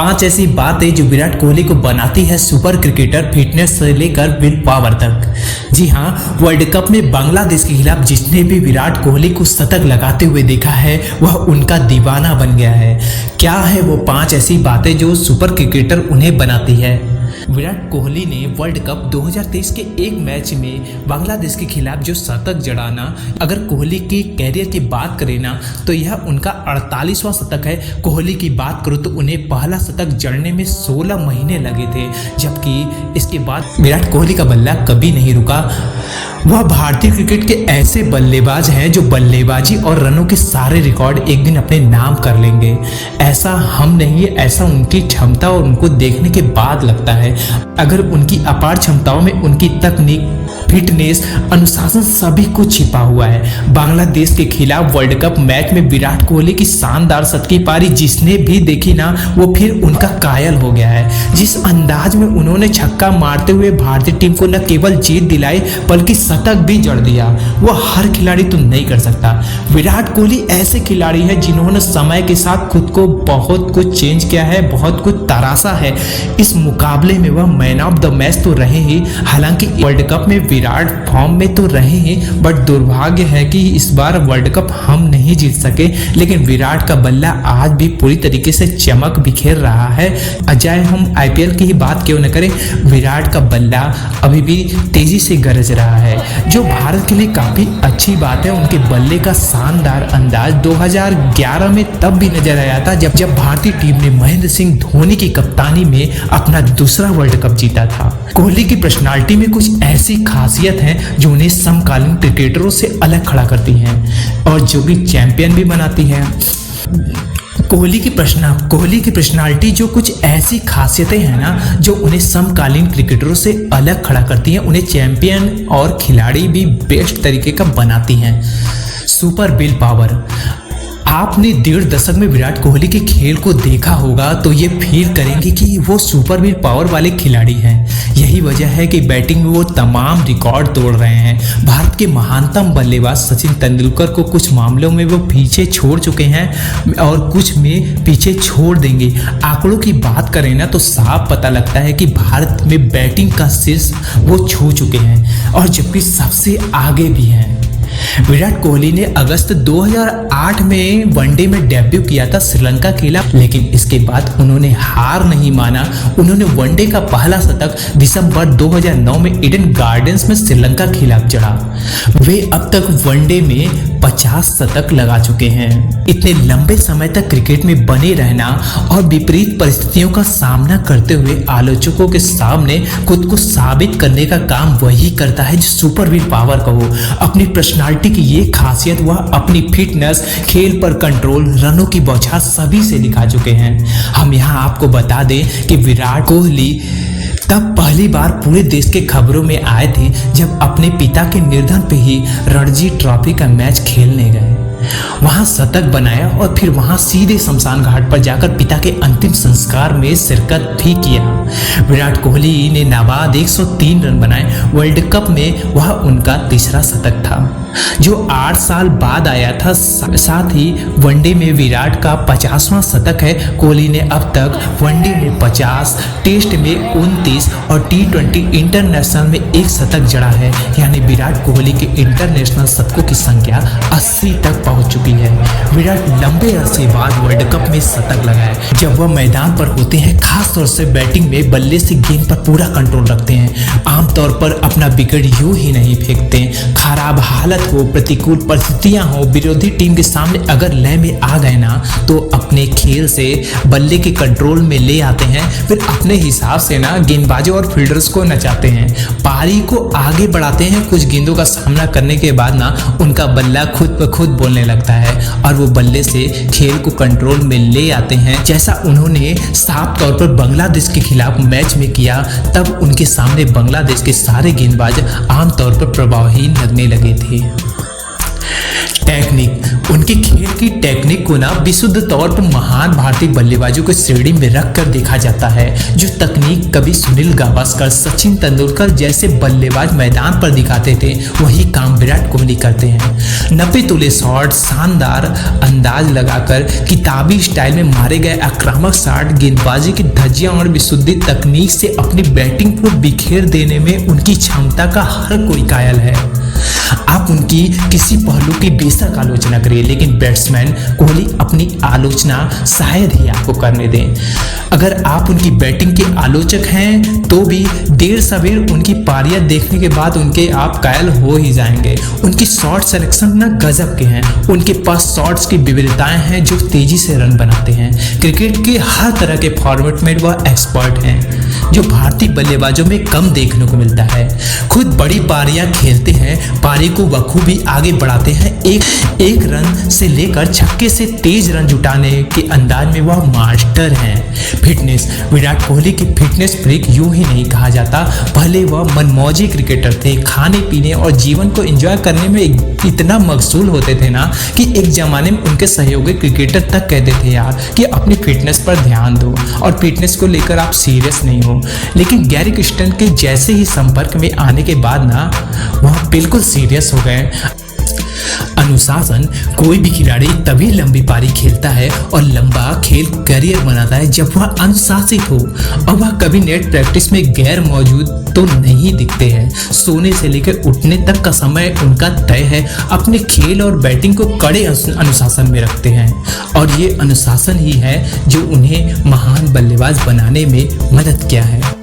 5 ऐसी बातें जो विराट कोहली को बनाती है सुपर क्रिकेटर, फिटनेस से लेकर विल पावर तक। जी हाँ, वर्ल्ड कप में बांग्लादेश के खिलाफ जिसने भी विराट कोहली को शतक लगाते हुए देखा है वह उनका दीवाना बन गया है। क्या है वो 5 ऐसी बातें जो सुपर क्रिकेटर उन्हें बनाती है? विराट कोहली ने वर्ल्ड कप 2023 के एक मैच में बांग्लादेश के खिलाफ जो शतक जड़ाना, अगर कोहली के कैरियर की बात करें ना तो यह उनका 48वां शतक है। कोहली की बात करूँ तो उन्हें पहला शतक जड़ने में 16 महीने लगे थे, जबकि इसके बाद विराट कोहली का बल्ला कभी नहीं रुका। वह भारतीय क्रिकेट के ऐसे बल्लेबाज हैं जो बल्लेबाजी और रनों के सारे रिकॉर्ड एक दिन अपने नाम कर लेंगे। ऐसा हम नहीं, ऐसा उनकी क्षमता और उनको देखने के बाद लगता है। अगर उनकी अपार क्षमताओं में उनकी तकनीक, फिटनेस, अनुशासन सभी कुछ छिपा हुआ है। बांग्लादेश के खिलाफ वर्ल्ड कप मैच में विराट कोहली की शानदार शतकीय पारी जिसने भी देखी ना वो फिर उनका कायल हो गया है। जिस अंदाज में उन्होंने छक्का मारते हुए भारतीय टीम को न केवल जीत दिलाई बल्कि शतक भी जड़ दिया, वो हर खिलाड़ी तो नहीं कर सकता। विराट कोहली ऐसे खिलाड़ी है जिन्होंने समय के साथ खुद को बहुत कुछ चेंज किया है, बहुत कुछ तराशा है। इस मुकाबले में वह मैन ऑफ द मैच तो रहे ही, हालांकि वर्ल्ड कप में विराट फॉर्म में तो रहे हैं, बट दुर्भाग्य है कि इस बार वर्ल्ड कप हम नहीं जीत सके। लेकिन विराट का बल्ला आज भी पूरी तरीके से चमक बिखेर रहा है। अजय, हम आईपीएल की ही बात क्यों न करें, विराट का बल्ला अभी भी तेजी से गरज रहा है, जो भारत के लिए काफी अच्छी बात है। उनके बल्ले का शानदार अंदाज 2011 में तब भी नजर आया था जब भारतीय टीम ने महेंद्र सिंह धोनी की कप्तानी में अपना दूसरा वर्ल्ड कप जीता था। कोहली की पर्सनालिटी में कुछ ऐसी खासियत है जो उन्हें समकालीन क्रिकेटरों से अलग खड़ा करती हैं और जो भी चैंपियन भी बनाती है। कोहली की पर्सनालिटी जो कुछ ऐसी खासियतें हैं ना जो उन्हें समकालीन क्रिकेटरों से अलग खड़ा करती हैं, उन्हें चैंपियन और खिलाड़ी भी बेस्ट तरीके का बनाती हैं। Super will power. आपने 1.5 दशक में विराट कोहली के खेल को देखा होगा तो ये फील करेंगे कि वो सुपर विल पावर वाले खिलाड़ी हैं। यही वजह है कि बैटिंग में वो तमाम रिकॉर्ड तोड़ रहे हैं। भारत के महानतम बल्लेबाज सचिन तेंदुलकर को कुछ मामलों में वो पीछे छोड़ चुके हैं और कुछ में पीछे छोड़ देंगे। आंकड़ों की बात करें ना तो साफ पता लगता है कि भारत में बैटिंग का शीर्ष वो छू चुके हैं और जबकि सबसे आगे भी हैं। विराट कोहली ने अगस्त 2008 में वनडे में डेब्यू किया था श्रीलंका के खिलाफ, लेकिन इसके बाद उन्होंने हार नहीं माना। उन्होंने वनडे का पहला शतक दिसंबर 2009 में ईडन गार्डन्स में श्रीलंका के खिलाफ जड़ा। वे अब तक वनडे में 50 शतक लगा चुके हैं। इतने लंबे समय तक क्रिकेट में बने रहना और विपरीत परिस्थितियों का सामना करते हुए आलोचकों के सामने खुद को साबित करने का काम वही करता है जो सुपर विल पावर कहो। अपनी पर्सनालिटी की ये खासियत वह अपनी फिटनेस, खेल पर कंट्रोल, रनों की बौछार सभी से दिखा चुके हैं। हम यहाँ आपको बता दें कि विराट कोहली तब पहली बार पूरे देश के खबरों में आए थे जब अपने पिता के निर्धन पे ही रणजी ट्रॉफी का मैच खेलने गए। वहां शतक बनाया और फिर वहां सीधे शमशान घाट पर जाकर पिता के अंतिम संस्कार में शिरकत भी किया। विराट कोहली ने नाबाद 103 रन बनाए। वर्ल्ड कप में वह उनका तीसरा शतक था जो 8 साल बाद आया था। साथ ही वनडे में विराट का 50वां शतक है। कोहली ने अब तक वनडे में 50, टेस्ट में 29 और T20 इंटरनेशनल में 1 शतक जड़ा है। यानी विराट कोहली के इंटरनेशनल शतकों की संख्या 80 तक पहुंच चुकी है। विराट लंबे अरसे बाद वर्ल्ड कप में शतक लगाए। जब वह मैदान पर होते हैं, खास तौर से बैटिंग में बल्ले से गेंद पर पूरा कंट्रोल रखते हैं। आमतौर पर अपना विकेट यूं ही नहीं फेंकते। खराब हालत हो, प्रतिकूल परिस्थितियां हो, विरोधी टीम के सामने अगर लय में आ गए ना तो अपने खेल से बल्ले के कंट्रोल में ले आते हैं। फिर अपने हिसाब से ना गेंदबाजों और फील्डर्स को नचाते हैं, पारी को आगे बढ़ाते हैं। कुछ गेंदों का सामना करने के बाद ना उनका बल्ला खुद ब खुद बोलने लगता है और वो बल्ले से खेल को कंट्रोल में ले आते हैं, जैसा उन्होंने साफ तौर पर बांग्लादेश के खिलाफ मैच में किया। तब उनके सामने बांग्लादेश के सारे गेंदबाज आमतौर पर प्रभावहीन लगने लगे थे। टेक्निक, उनके खेल की टेक्निक को ना विशुद्ध तौर पर महान भारतीय बल्लेबाजों की श्रेणी में रखकर देखा जाता है। जो तकनीक कभी सुनील गावस्कर, सचिन तेंदुलकर जैसे बल्लेबाज मैदान पर दिखाते थे, वही काम विराट कोहली करते हैं। 90 तुले शॉट, शानदार अंदाज लगाकर किताबी स्टाइल में मारे गए आक्रामक शॉट, गेंदबाजी की धज्जियां और विशुद्ध तकनीक से अपनी बैटिंग को बिखेर देने में उनकी क्षमता का हर कोई कायल है। आप उनकी किसी पहलू की बेशक आलोचना करिए, लेकिन बैट्समैन कोहली अपनी आलोचना शायद ही आपको करने दें। अगर आप उनकी बैटिंग के आलोचक हैं तो भी देर सवेर उनकी पारियां देखने के बाद उनके आप कायल हो ही जाएंगे। उनकी शॉट सिलेक्शन ना गजब के हैं। उनके पास शॉट्स की विविधताएं हैं जो तेजी से रन बनाते हैं। क्रिकेट के हर तरह के फॉर्मेट में वह एक्सपर्ट हैं, जो भारतीय बल्लेबाजों में कम देखने को मिलता है। खुद बड़ी पारियां खेलते हैं, पारी को बखूबी आगे बढ़ाते हैं। एक रन से लेकर छक्के से तेज रन जुटाने के अंदाज में वह मास्टर हैं। फिटनेस, विराट कोहली की फिटनेस फ्रीक यूं ही नहीं कहा जाता। पहले वह मनमौजी क्रिकेटर थे, खाने पीने और जीवन को एंजॉय करने में इतना मशगूल होते थे ना कि एक जमाने में उनके सहयोगी क्रिकेटर तक कहते थे यार कि अपनी फिटनेस पर ध्यान दो और फिटनेस को लेकर आप सीरियस नहीं हो। लेकिन गैरी क्रिस्टन के जैसे ही संपर्क में आने के बाद ना वह बिल्कुल सीरियस हो गए। अनुशासन, कोई भी खिलाड़ी तभी लंबी पारी खेलता है और लंबा खेल करियर बनाता है जब वह अनुशासित हो, और वह कभी नेट प्रैक्टिस में गैर मौजूद तो नहीं दिखते हैं। सोने से लेकर उठने तक का समय उनका तय है। अपने खेल और बैटिंग को कड़े अनुशासन में रखते हैं, और ये अनुशासन ही है जो उन्हें महान बल्लेबाज बनाने में मदद किया है।